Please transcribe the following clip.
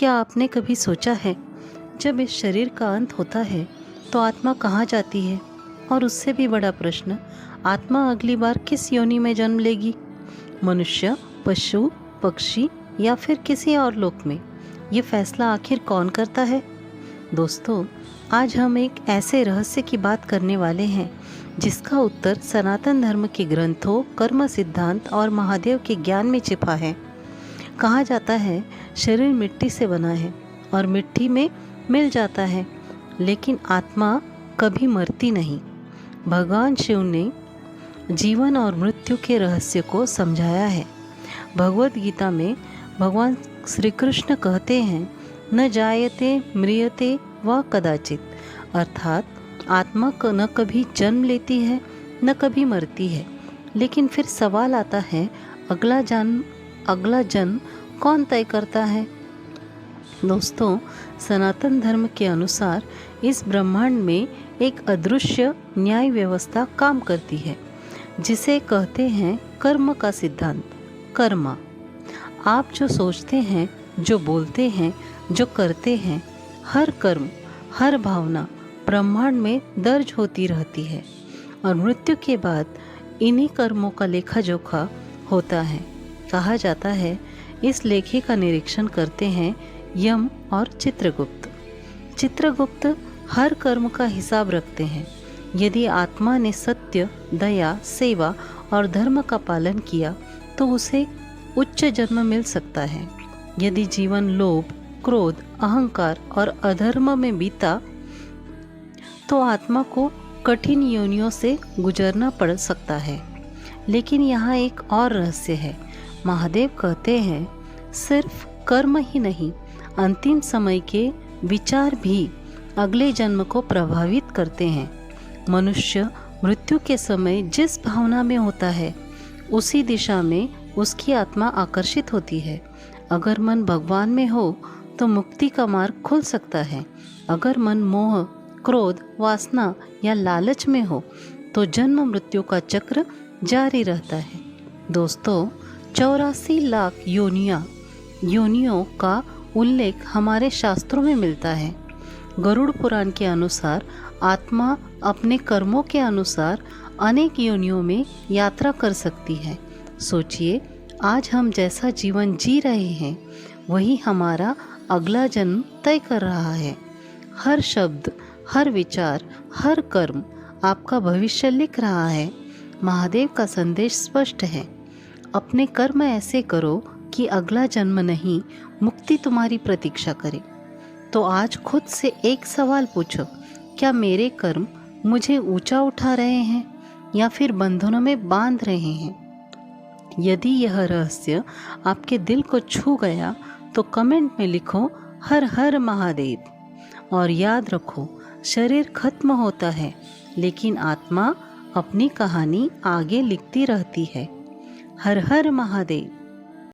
क्या आपने कभी सोचा है, जब इस शरीर का अंत होता है तो आत्मा कहाँ जाती है? और उससे भी बड़ा प्रश्न, आत्मा अगली बार किस योनि में जन्म लेगी? मनुष्य, पशु, पक्षी या फिर किसी और लोक में? ये फैसला आखिर कौन करता है? दोस्तों, आज हम एक ऐसे रहस्य की बात करने वाले हैं जिसका उत्तर सनातन धर्म के ग्रंथों, कर्म सिद्धांत और महादेव के ज्ञान में छिपा है। कहा जाता है शरीर मिट्टी से बना है और मिट्टी में मिल जाता है, लेकिन आत्मा कभी मरती नहीं। भगवान शिव ने जीवन और मृत्यु के रहस्य को समझाया है। भगवद गीता में भगवान श्री कृष्ण कहते हैं, न जायते म्रियते व कदाचित, अर्थात आत्मा न कभी जन्म लेती है न कभी मरती है। लेकिन फिर सवाल आता है, अगला जन्म कौन तय करता है? दोस्तों, सनातन धर्म के अनुसार इस ब्रह्मांड में एक अदृश्य न्याय व्यवस्था काम करती है, जिसे कहते हैं कर्म का सिद्धांत। कर्मा, आप जो सोचते हैं, जो बोलते हैं, जो करते हैं, हर कर्म, हर भावना ब्रह्मांड में दर्ज होती रहती है और मृत्यु के बाद इन्हीं कर्मों का लेखा जोखा होता है। कहा जाता है इस लेखे का निरीक्षण करते हैं यम और चित्रगुप्त। चित्रगुप्त हर कर्म का हिसाब रखते हैं। यदि आत्मा ने सत्य, दया, सेवा और धर्म का पालन किया तो उसे उच्च जन्म मिल सकता है। यदि जीवन लोभ, क्रोध, अहंकार और अधर्म में बीता तो आत्मा को कठिन योनियों से गुजरना पड़ सकता है। लेकिन यहाँ एक और रहस्य है। महादेव कहते हैं सिर्फ कर्म ही नहीं, अंतिम समय के विचार भी अगले जन्म को प्रभावित करते हैं। मनुष्य मृत्यु के समय जिस भावना में होता है, उसी दिशा में उसकी आत्मा आकर्षित होती है। अगर मन भगवान में हो तो मुक्ति का मार्ग खुल सकता है। अगर मन मोह, क्रोध, वासना या लालच में हो तो जन्म मृत्यु का चक्र जारी रहता है। दोस्तों, 84 लाख योनियों का उल्लेख हमारे शास्त्रों में मिलता है। गरुड़ पुराण के अनुसार आत्मा अपने कर्मों के अनुसार अनेक योनियों में यात्रा कर सकती है। सोचिए, आज हम जैसा जीवन जी रहे हैं वही हमारा अगला जन्म तय कर रहा है। हर शब्द, हर विचार, हर कर्म आपका भविष्य लिख रहा है। महादेव का संदेश स्पष्ट है, अपने कर्म ऐसे करो कि अगला जन्म नहीं, मुक्ति तुम्हारी प्रतीक्षा करे। तो आज खुद से एक सवाल पूछो, क्या मेरे कर्म मुझे ऊंचा उठा रहे हैं या फिर बंधनों में बांध रहे हैं? यदि यह रहस्य आपके दिल को छू गया तो कमेंट में लिखो हर हर महादेव। और याद रखो, शरीर खत्म होता है लेकिन आत्मा अपनी कहानी आगे लिखती रहती है। हर हर महादेव।